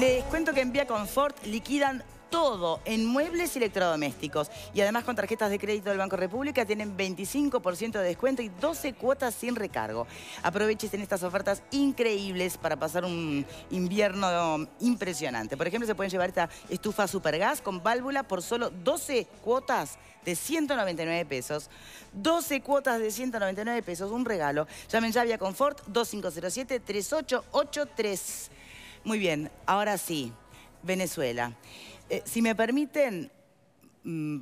Les cuento que en Vía Confort liquidan todo en muebles y electrodomésticos. Y además con tarjetas de crédito del Banco República tienen 25% de descuento y 12 cuotas sin recargo. Aprovechen estas ofertas increíbles para pasar un invierno impresionante. Por ejemplo, se pueden llevar esta estufa Supergas con válvula por solo 12 cuotas de 199 pesos. 12 cuotas de 199 pesos, un regalo. Llamen ya a Vía Confort 2507-3883. Muy bien, ahora sí, Venezuela. Si me permiten,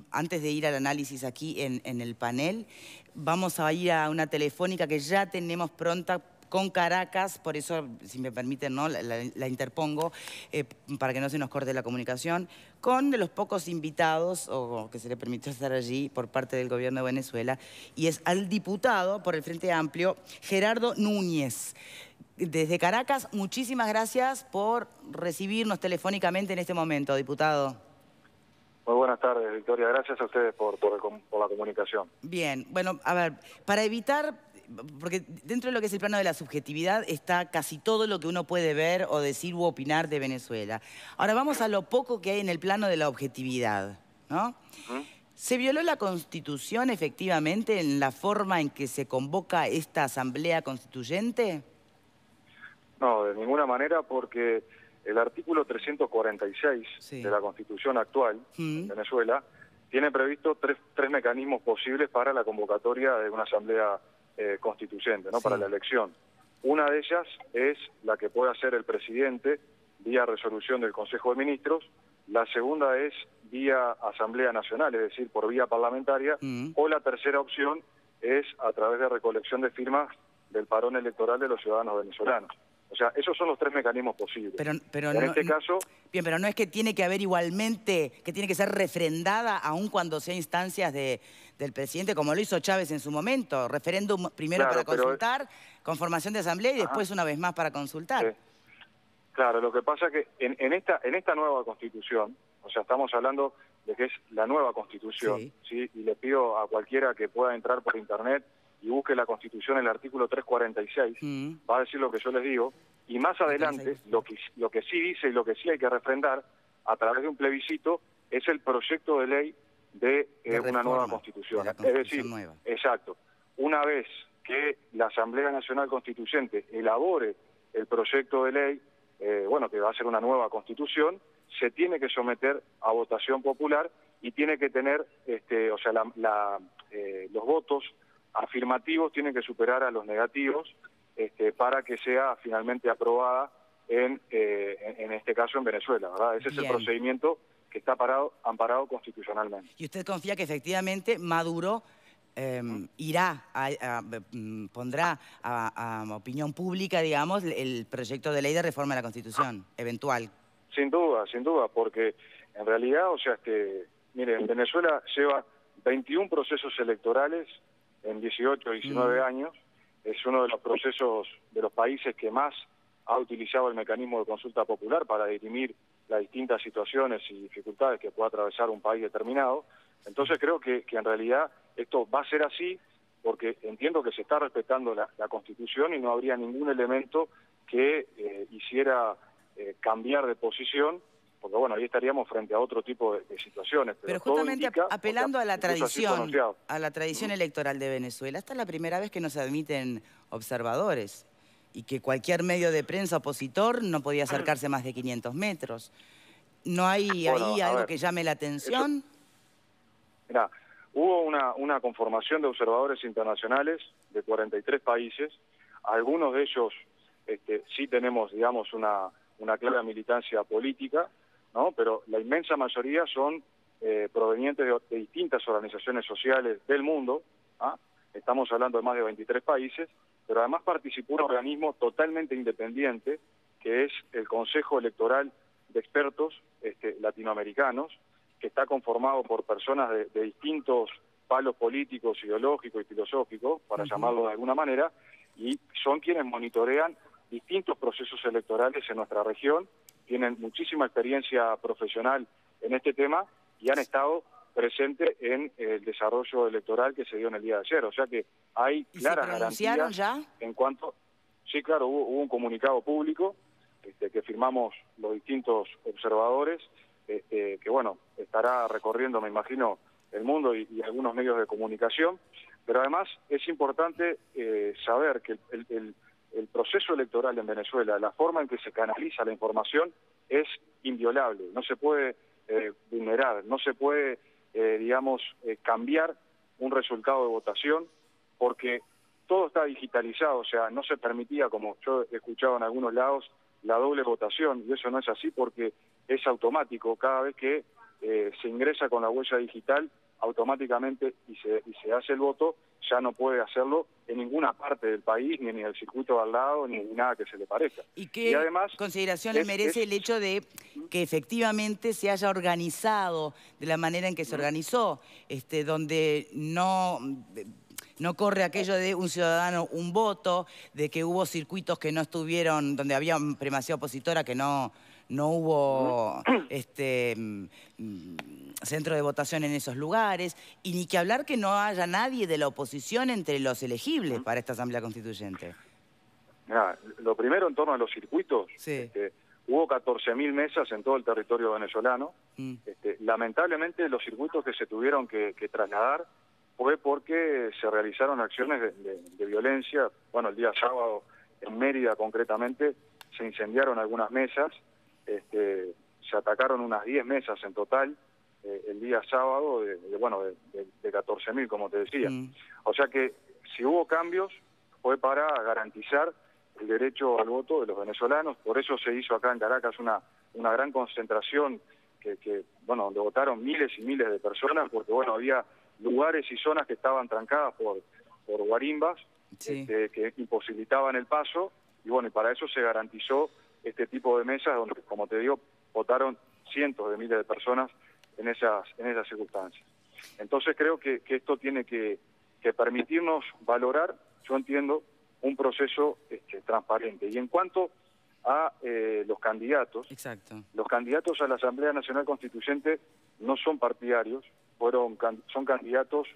antes de ir al análisis aquí en el panel, vamos a ir a una telefónica que ya tenemos pronta con Caracas, por eso, si me permiten, ¿no? la interpongo, para que no se nos corte la comunicación, con de los pocos invitados o que se le permitió estar allí por parte del gobierno de Venezuela, y es al diputado por el Frente Amplio, Gerardo Núñez. Desde Caracas, muchísimas gracias por recibirnos telefónicamente en este momento, diputado. Muy buenas tardes, Victoria. Gracias a ustedes por la comunicación. Bien, bueno, a ver, para evitar, porque dentro de lo que es el plano de la subjetividad está casi todo lo que uno puede ver o decir u opinar de Venezuela. Ahora vamos a lo poco que hay en el plano de la objetividad, ¿no? ¿Se violó la Constitución efectivamente en la forma en que se convoca esta Asamblea Constituyente? No, de ninguna manera, porque el artículo 346 de la Constitución actual en Venezuela tiene previsto tres mecanismos posibles para la convocatoria de una Asamblea Constituyente, ¿no? Para la elección. Una de ellas es la que puede hacer el presidente vía resolución del Consejo de Ministros. La segunda es vía Asamblea Nacional, es decir, por vía parlamentaria. O la tercera opción es a través de recolección de firmas del padrón electoral de los ciudadanos venezolanos. O sea, esos son los tres mecanismos posibles. Pero en este caso... Bien, pero no es que tiene que haber igualmente, que tiene que ser refrendada aun cuando sea instancias del presidente, como lo hizo Chávez en su momento. Referéndum primero para consultar, conformación de asamblea y después una vez más para consultar. Claro, lo que pasa es que en esta nueva Constitución, o sea, estamos hablando de que es la nueva Constitución, ¿sí? Y le pido a cualquiera que pueda entrar por internet y busque la Constitución, el artículo 346, va a decir lo que yo les digo, y más adelante, lo que sí dice y lo que sí hay que refrendar a través de un plebiscito es el proyecto de ley de una nueva Constitución. Es decir, exacto, una vez que la Asamblea Nacional Constituyente elabore el proyecto de ley, bueno, que va a ser una nueva Constitución, se tiene que someter a votación popular y tiene que tener, o sea, los votos afirmativos tienen que superar a los negativos para que sea finalmente aprobada en este caso en Venezuela, ¿verdad? Ese es el procedimiento que está amparado constitucionalmente. ¿Y usted confía que efectivamente Maduro pondrá a opinión pública, digamos, el proyecto de ley de reforma de la Constitución, eventual? Sin duda, porque en realidad, o sea, miren, Venezuela lleva 21 procesos electorales en 18 o 19 años, es uno de los procesos de los países que más ha utilizado el mecanismo de consulta popular para dirimir las distintas situaciones y dificultades que pueda atravesar un país determinado. Entonces creo que en realidad esto va a ser así porque entiendo que se está respetando la Constitución y no habría ningún elemento que hiciera cambiar de posición, porque bueno, ahí estaríamos frente a otro tipo de situaciones. Pero justamente apelando a la tradición electoral de Venezuela, esta es la primera vez que no se admiten observadores y que cualquier medio de prensa opositor no podía acercarse más de 500 metros. ¿No hay ahí algo que llame la atención? Mirá, hubo una conformación de observadores internacionales de 43 países. Algunos de ellos sí tenemos, digamos, una clara militancia política, ¿no? Pero la inmensa mayoría son provenientes de distintas organizaciones sociales del mundo. Estamos hablando de más de 23 países, pero además participó un organismo totalmente independiente, que es el Consejo Electoral de Expertos Latinoamericanos, que está conformado por personas de distintos palos políticos, ideológicos y filosóficos, para llamarlo de alguna manera, y son quienes monitorean distintos procesos electorales en nuestra región, tienen muchísima experiencia profesional en este tema y han estado presentes en el desarrollo electoral que se dio en el día de ayer. O sea que hay claras garantías en cuanto... Sí, claro, hubo un comunicado público que firmamos los distintos observadores, que bueno, estará recorriendo, me imagino, el mundo y algunos medios de comunicación, pero además es importante saber que el proceso electoral en Venezuela, la forma en que se canaliza la información es inviolable, no se puede vulnerar, no se puede, cambiar un resultado de votación, porque todo está digitalizado, o sea, no se permitía, como yo he escuchado en algunos lados, la doble votación, y eso no es así porque es automático. Cada vez que se ingresa con la huella digital, automáticamente y se hace el voto, ya no puede hacerlo en ninguna parte del país, ni en el circuito de al lado, ni nada que se le parezca. ¿Y qué además, consideración le merece el hecho de que efectivamente se haya organizado de la manera en que se organizó, donde no corre aquello de un ciudadano, un voto, de que hubo circuitos que no estuvieron, donde había primacía opositora, que no hubo centro de votación en esos lugares, y ni que hablar que no haya nadie de la oposición entre los elegibles para esta Asamblea Constituyente? Mirá, lo primero en torno a los circuitos, sí. Hubo 14.000 mesas en todo el territorio venezolano. Lamentablemente los circuitos que se tuvieron que trasladar fue porque se realizaron acciones de violencia. Bueno, el día sábado en Mérida concretamente se incendiaron algunas mesas, se atacaron unas 10 mesas en total el día sábado de 14.000, como te decía. O sea que si hubo cambios fue para garantizar el derecho al voto de los venezolanos. Por eso se hizo acá en Caracas una gran concentración donde votaron miles y miles de personas, porque había lugares y zonas que estaban trancadas por guarimbas, sí. Que imposibilitaban el paso, y para eso se garantizó este tipo de mesas donde, como te digo, votaron cientos de miles de personas en esas circunstancias. Entonces creo que esto tiene que permitirnos valorar, yo entiendo, un proceso transparente. Y en cuanto a los candidatos, exacto. Los candidatos a la Asamblea Nacional Constituyente no son partidarios, son candidatos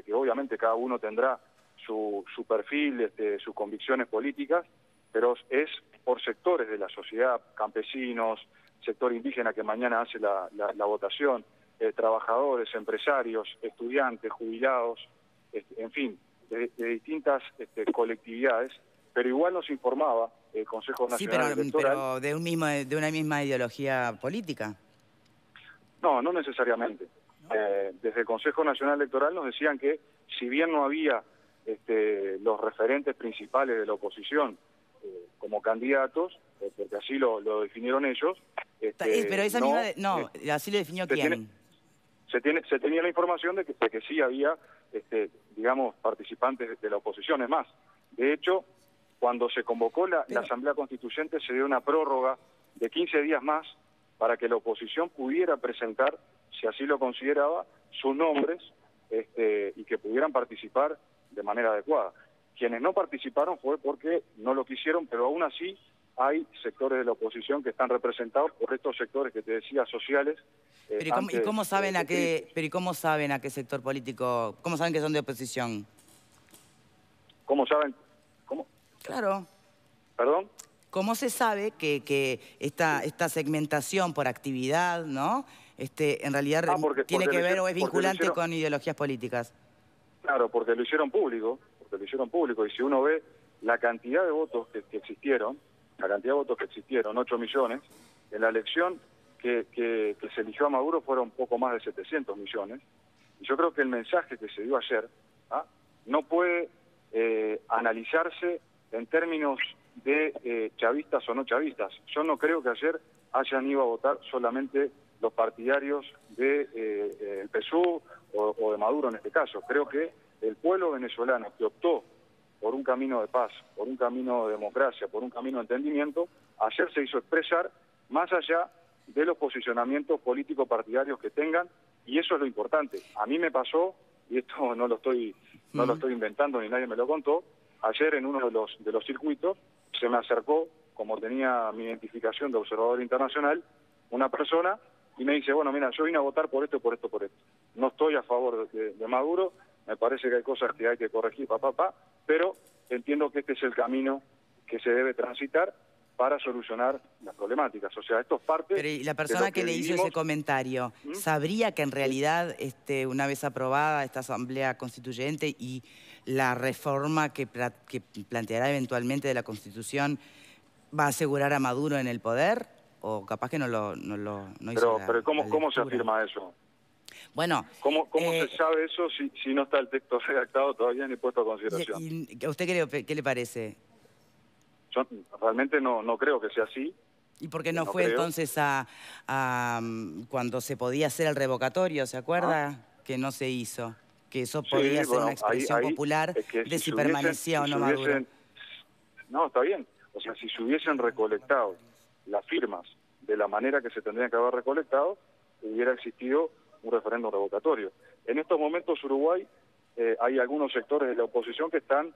que obviamente cada uno tendrá su perfil, sus convicciones políticas, pero es por sectores de la sociedad, campesinos, sector indígena que mañana hace la votación, trabajadores, empresarios, estudiantes, jubilados, en fin, de distintas colectividades, pero igual nos informaba el Consejo Nacional Electoral. Pero de una misma ideología política. No necesariamente. Desde el Consejo Nacional Electoral nos decían que si bien no había los referentes principales de la oposición como candidatos, porque así lo definieron ellos. Pero esa así lo definió quién. Se tenía la información de que sí había, participantes de la oposición. Es más, de hecho, cuando se convocó la Asamblea Constituyente se dio una prórroga de 15 días más para que la oposición pudiera presentar, si así lo consideraba, sus nombres y que pudieran participar de manera adecuada. Quienes no participaron fue porque no lo quisieron, pero aún así hay sectores de la oposición que están representados por estos sectores que te decía sociales. ¿Y cómo saben a qué sector político, cómo saben que son de oposición? ¿Cómo saben? ¿Cómo? Claro. ¿Perdón? ¿Cómo se sabe que esta segmentación por actividad, ¿no? En realidad tiene que ver o es vinculante con ideologías políticas? Claro, porque lo hicieron público, y si uno ve la cantidad de votos que existieron, 8 millones, en la elección que se eligió a Maduro fueron poco más de 700 millones, y yo creo que el mensaje que se dio ayer no puede analizarse en términos de chavistas o no chavistas. Yo no creo que ayer hayan ido a votar solamente los partidarios del PSUV o de Maduro en este caso. Creo que el pueblo venezolano que optó por un camino de paz, por un camino de democracia, por un camino de entendimiento, ayer se hizo expresar más allá de los posicionamientos políticos partidarios que tengan, y eso es lo importante. A mí me pasó, y esto no lo estoy inventando ni nadie me lo contó, ayer en uno de los circuitos se me acercó, como tenía mi identificación de observador internacional, una persona y me dice, bueno, mira, yo vine a votar por esto, por esto, por esto. No estoy a favor de Maduro, me parece que hay cosas que hay que corregir, pero entiendo que este es el camino que se debe transitar, para solucionar las problemáticas. O sea, esto es parte. Pero ¿y la persona que le hizo ese comentario sabría que en realidad, una vez aprobada esta Asamblea Constituyente y la reforma que planteará eventualmente de la Constitución va a asegurar a Maduro en el poder? ¿O capaz que no hizo Pero ¿cómo se afirma eso? Bueno, ¿Cómo se sabe eso si no está el texto redactado todavía ni puesto a consideración? ¿Y a usted qué le parece? Yo realmente no creo que sea así. ¿Y por qué no fue entonces cuando se podía hacer el revocatorio? ¿Se acuerda? Que no se hizo. Que eso podía ser una expresión popular de si permanecía o no Maduro. No, está bien. O sea, si se hubiesen recolectado las firmas de la manera que se tendrían que haber recolectado, hubiera existido un referéndum revocatorio. En estos momentos, Uruguay, hay algunos sectores de la oposición que están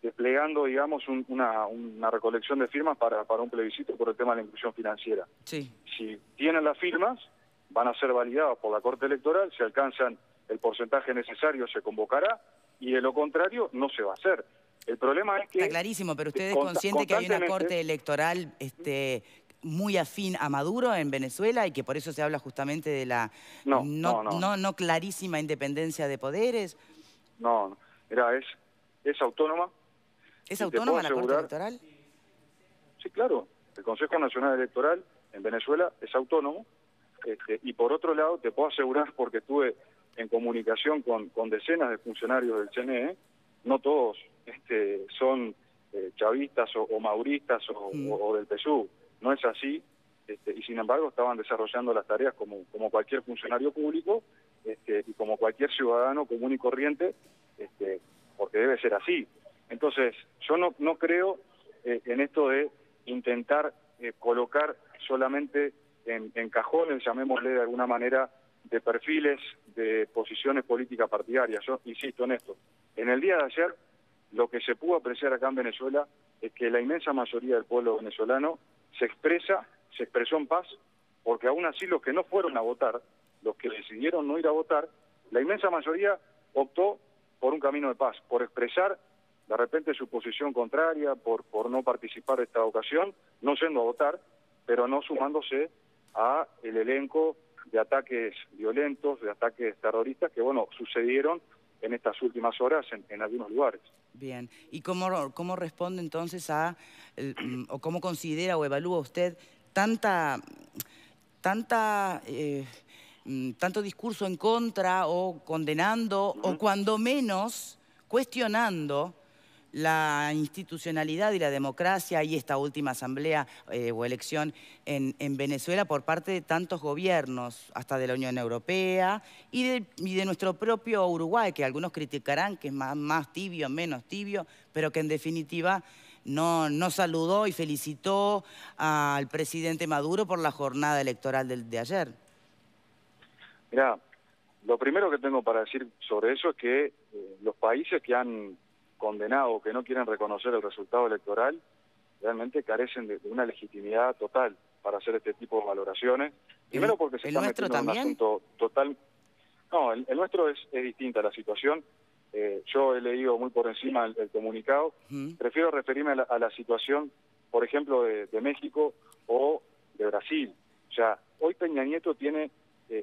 desplegando, digamos, una recolección de firmas para un plebiscito por el tema de la inclusión financiera. Sí. Si tienen las firmas, van a ser validadas por la Corte Electoral, si alcanzan el porcentaje necesario se convocará, y de lo contrario no se va a hacer. El problema es que... Está clarísimo, pero usted es consciente que hay una Corte Electoral muy afín a Maduro en Venezuela y que por eso se habla justamente de la no clarísima independencia de poderes. No, mira, es autónoma. ¿Es autónoma la Corte Electoral? Sí, claro. El Consejo Nacional Electoral en Venezuela es autónomo. Y por otro lado, te puedo asegurar, porque estuve en comunicación con decenas de funcionarios del CNE, no todos son chavistas o mauristas o del PSUV. No es así, y sin embargo estaban desarrollando las tareas como cualquier funcionario público y como cualquier ciudadano común y corriente, porque debe ser así. Entonces, yo no creo en esto de intentar colocar solamente en cajones, llamémosle de alguna manera, de perfiles de posiciones políticas partidarias. Yo insisto en esto. En el día de ayer, lo que se pudo apreciar acá en Venezuela es que la inmensa mayoría del pueblo venezolano se expresó en paz, porque aún así los que no fueron a votar, los que decidieron no ir a votar, la inmensa mayoría optó por un camino de paz, por expresar de repente su posición contraria, por no participar de esta ocasión, no yendo a votar, pero no sumándose a el elenco de ataques violentos, de ataques terroristas que, bueno, sucedieron en estas últimas horas en algunos lugares. Bien. ¿Y cómo responde entonces o cómo considera o evalúa usted tanto discurso en contra o condenando o cuando menos cuestionando la institucionalidad y la democracia y esta última asamblea o elección en Venezuela por parte de tantos gobiernos, hasta de la Unión Europea y de nuestro propio Uruguay, que algunos criticarán que es más tibio, menos tibio, pero que en definitiva no saludó y felicitó al presidente Maduro por la jornada electoral de ayer? Mirá, lo primero que tengo para decir sobre eso es que los países que han condenado, que no quieren reconocer el resultado electoral, realmente carecen de una legitimidad total para hacer este tipo de valoraciones. Primero porque se está metiendo en un asunto total... No, el nuestro es distinta la situación. Yo he leído muy por encima el comunicado. Prefiero referirme a la situación, por ejemplo, de México o de Brasil. O sea, hoy Peña Nieto tiene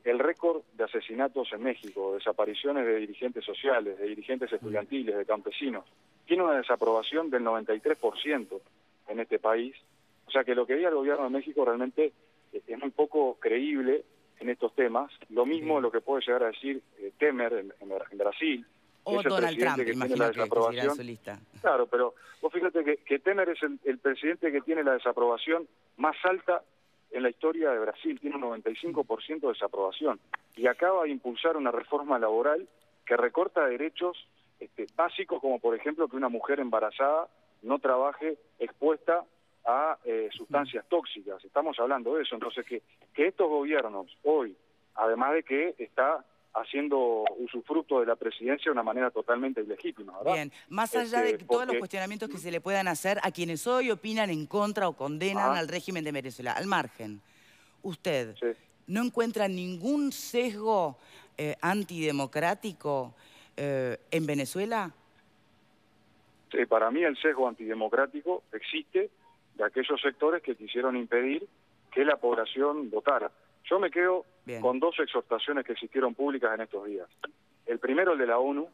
el récord de asesinatos en México, desapariciones de dirigentes sociales, de dirigentes estudiantiles, de campesinos. Tiene una desaprobación del 93% en este país. O sea que lo que diga el gobierno de México realmente es muy poco creíble en estos temas. Lo mismo lo que puede llegar a decir Temer en Brasil. O Donald Trump, imagino que seguirá su lista. Claro, pero vos fíjate que Temer es el presidente que tiene la desaprobación más alta en la historia de Brasil, tiene un 95% de desaprobación, y acaba de impulsar una reforma laboral que recorta derechos básicos, como por ejemplo que una mujer embarazada no trabaje expuesta a sustancias tóxicas. Estamos hablando de eso. Entonces, que estos gobiernos hoy, además de que está haciendo usufructo de la presidencia de una manera totalmente ilegítima, ¿verdad? Bien, más allá de todos los cuestionamientos que se le puedan hacer a quienes hoy opinan en contra o condenan al régimen de Venezuela, al margen, ¿usted no encuentra ningún sesgo antidemocrático en Venezuela? Sí, para mí el sesgo antidemocrático existe de aquellos sectores que quisieron impedir que la población votara. Yo me quedo con dos exhortaciones que existieron públicas en estos días. El primero, el de la ONU,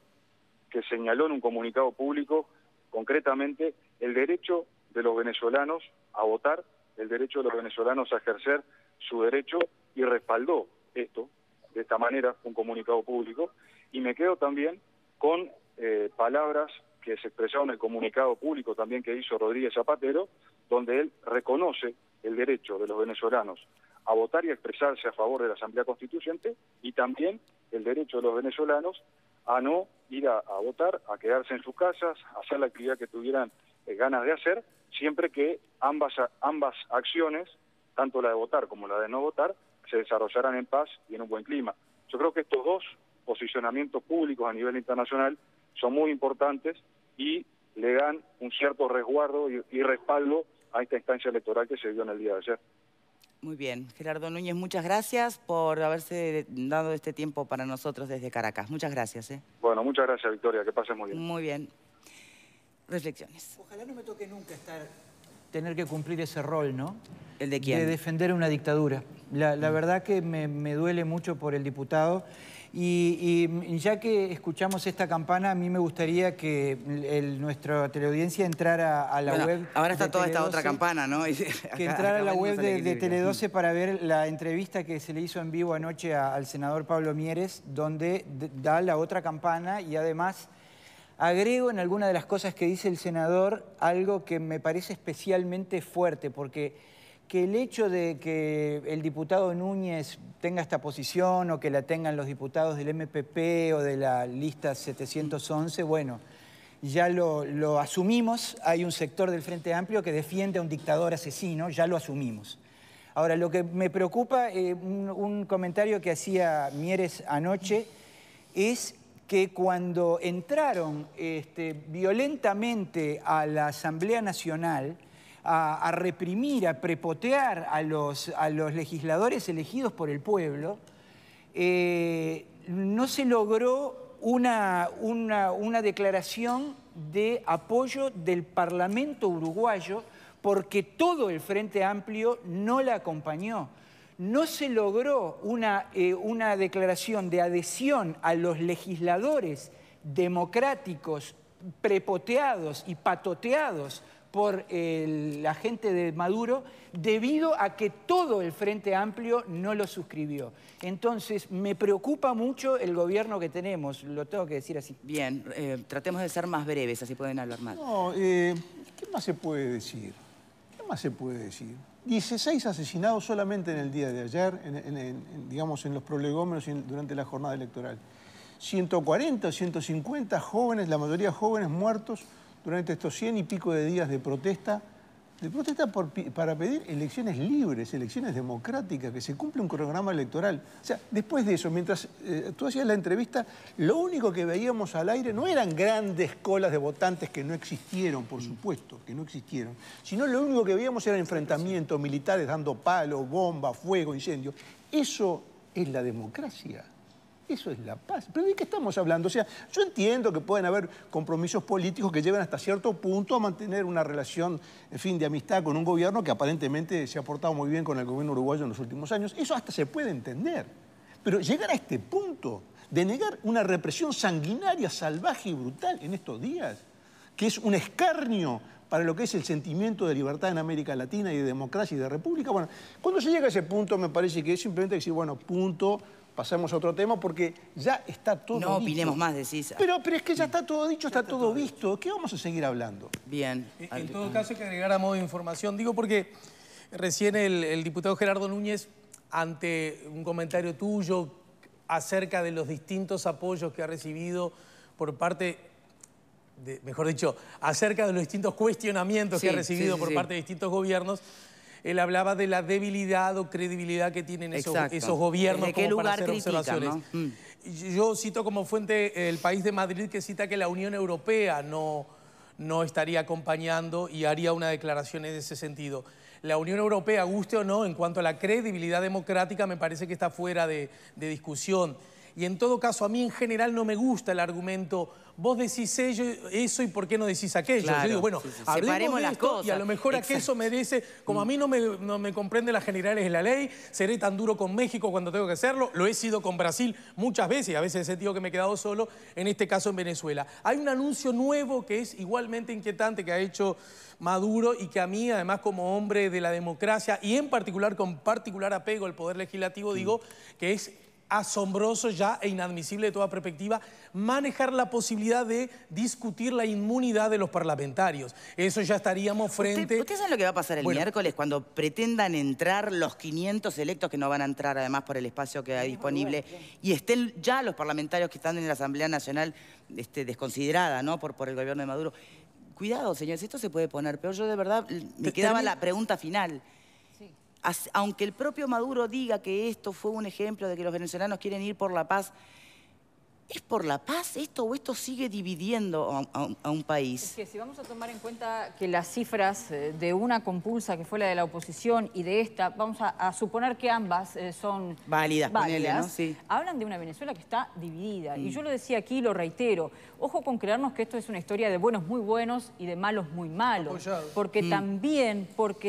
que señaló en un comunicado público concretamente el derecho de los venezolanos a votar, el derecho de los venezolanos a ejercer su derecho, y respaldó esto, de esta manera, un comunicado público. Y me quedo también con palabras que se expresaron en el comunicado público también que hizo Rodríguez Zapatero, donde él reconoce el derecho de los venezolanos a votar y a expresarse a favor de la Asamblea Constituyente, y también el derecho de los venezolanos a no ir a votar, a quedarse en sus casas, a hacer la actividad que tuvieran ganas de hacer, siempre que ambas acciones, tanto la de votar como la de no votar, se desarrollaran en paz y en un buen clima. Yo creo que estos dos posicionamientos públicos a nivel internacional son muy importantes y le dan un cierto resguardo y respaldo a esta instancia electoral que se dio en el día de ayer. Muy bien. Gerardo Núñez, muchas gracias por haberse dado este tiempo para nosotros desde Caracas. Muchas gracias. Bueno, muchas gracias, Victoria. Que pases muy bien. Muy bien. Reflexiones. Ojalá no me toque nunca tener que cumplir ese rol, ¿no? ¿El de quién? De defender una dictadura. La verdad que me duele mucho por el diputado. Y ya que escuchamos esta campana, a mí me gustaría que nuestra teleaudiencia entrara a la web. Ahora está toda esta otra campana, ¿no? Que entrara a la web de Tele12 para ver la entrevista que se le hizo en vivo anoche al senador Pablo Mieres, donde da la otra campana, y además agrego en alguna de las cosas que dice el senador algo que me parece especialmente fuerte, porque que el hecho de que el diputado Núñez tenga esta posición o que la tengan los diputados del MPP o de la lista 711, bueno, ya lo asumimos. Hay un sector del Frente Amplio que defiende a un dictador asesino, ya lo asumimos. Ahora, lo que me preocupa, un comentario que hacía Mieres anoche, es que cuando entraron violentamente a la Asamblea Nacional a reprimir, a prepotear a los legisladores elegidos por el pueblo, no se logró una declaración de apoyo del Parlamento uruguayo, porque todo el Frente Amplio no la acompañó. No se logró una declaración de adhesión a los legisladores democráticos prepoteados y patoteados por la gente de Maduro, debido a que todo el Frente Amplio no lo suscribió. Entonces, me preocupa mucho el gobierno que tenemos, lo tengo que decir así. Bien, tratemos de ser más breves, así pueden hablar más. No, ¿qué más se puede decir? ¿Qué más se puede decir? 16 asesinados solamente en el día de ayer, digamos, en los prolegómenos durante la jornada electoral. 140, 150 jóvenes, la mayoría jóvenes, muertos durante estos 100 y pico de días de protesta para pedir elecciones libres, elecciones democráticas, que se cumpla un programa electoral. O sea, después de eso, mientras tú hacías la entrevista, lo único que veíamos al aire no eran grandes colas de votantes que no existieron, por supuesto, que no existieron, sino lo único que veíamos era enfrentamientos militares dando palos, bombas, fuego, incendios. Eso es la democracia. Eso es la paz. ¿Pero de qué estamos hablando? O sea, yo entiendo que pueden haber compromisos políticos que lleven hasta cierto punto a mantener una relación, en fin, de amistad con un gobierno que aparentemente se ha portado muy bien con el gobierno uruguayo en los últimos años. Eso hasta se puede entender. Pero llegar a este punto de negar una represión sanguinaria, salvaje y brutal en estos días, que es un escarnio para lo que es el sentimiento de libertad en América Latina y de democracia y de república, bueno, cuando se llega a ese punto me parece que es simplemente decir, bueno, punto, pasamos a otro tema porque ya está todo dicho. No opinemos más, decís. Pero es que ya está todo dicho, está todo visto. ¿Qué vamos a seguir hablando? Bien. En todo caso hay que agregar a modo de información. Digo porque recién el diputado Gerardo Núñez, ante un comentario tuyo acerca de los distintos apoyos que ha recibido por parte, mejor dicho, acerca de los distintos cuestionamientos que ha recibido por parte de distintos gobiernos, él hablaba de la debilidad o credibilidad que tienen esos gobiernos como para hacer observaciones. ¿No? Yo cito como fuente el País de Madrid, que cita que la Unión Europea no estaría acompañando y haría una declaración en ese sentido. La Unión Europea, guste o no, en cuanto a la credibilidad democrática, me parece que está fuera de discusión. Y en todo caso, a mí en general no me gusta el argumento, vos decís eso y ¿por qué no decís aquello? Claro, yo digo, bueno, hablemos de esto y a lo mejor aquello merece, como a mí no me comprende las generales de la ley, seré tan duro con México cuando tengo que hacerlo, lo he sido con Brasil muchas veces y a veces he sentido que me he quedado solo, en este caso en Venezuela. Hay un anuncio nuevo que es igualmente inquietante que ha hecho Maduro y que a mí, además como hombre de la democracia y en particular con particular apego al Poder Legislativo, digo que es asombroso ya e inadmisible de toda perspectiva manejar la posibilidad de discutir la inmunidad de los parlamentarios. Eso ya estaríamos frente... ¿Usted sabe lo que va a pasar el miércoles cuando pretendan entrar los 500 electos que no van a entrar además por el espacio que hay disponible y estén ya los parlamentarios que están en la Asamblea Nacional desconsiderada, ¿no? por el gobierno de Maduro? Cuidado, señores, esto se puede poner peor. Yo de verdad me quedaba la pregunta final. Aunque el propio Maduro diga que esto fue un ejemplo de que los venezolanos quieren ir por la paz, ¿es por la paz esto o esto sigue dividiendo a un país? Es que si vamos a tomar en cuenta que las cifras de una compulsa que fue la de la oposición y de esta, vamos a suponer que ambas son válidas, ponele, ¿no? Sí. Hablan de una Venezuela que está dividida. Y yo lo decía aquí y lo reitero, ojo con creernos que esto es una historia de buenos muy buenos y de malos muy malos. Apoyado. Porque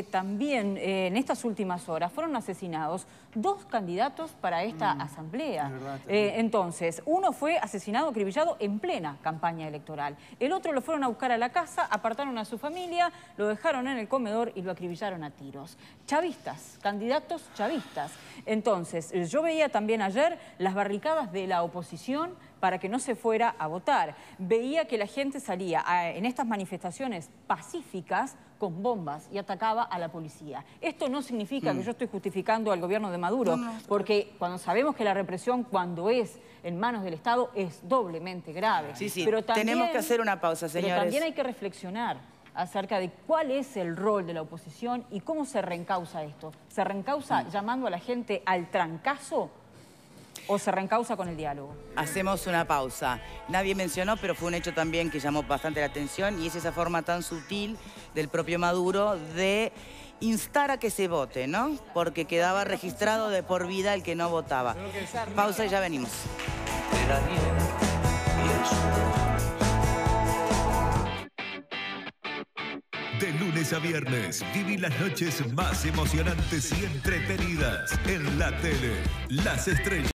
también en estas últimas horas fueron asesinados 2 candidatos para esta asamblea. Entonces, uno fue asesinado, acribillado en plena campaña electoral. El otro lo fueron a buscar a la casa, apartaron a su familia, lo dejaron en el comedor y lo acribillaron a tiros. Chavistas, candidatos chavistas. Entonces, yo veía también ayer las barricadas de la oposición para que no se fuera a votar. Veía que la gente salía en estas manifestaciones pacíficas con bombas y atacaba a la policía. Esto no significa que yo estoy justificando al gobierno de Maduro, porque cuando sabemos que la represión, cuando es en manos del Estado, es doblemente grave. Sí, sí. Pero también, tenemos que hacer una pausa, señores. Pero también hay que reflexionar acerca de cuál es el rol de la oposición y cómo se reencausa esto. ¿Se reencausa llamando a la gente al trancazo o se reencausa con el diálogo? Hacemos una pausa. Nadie mencionó, pero fue un hecho también que llamó bastante la atención y es esa forma tan sutil del propio Maduro de instar a que se vote, ¿no? Porque quedaba registrado de por vida el que no votaba. Pausa y ya venimos. De lunes a viernes, viví las noches más emocionantes y entretenidas en la tele. Las Estrellas.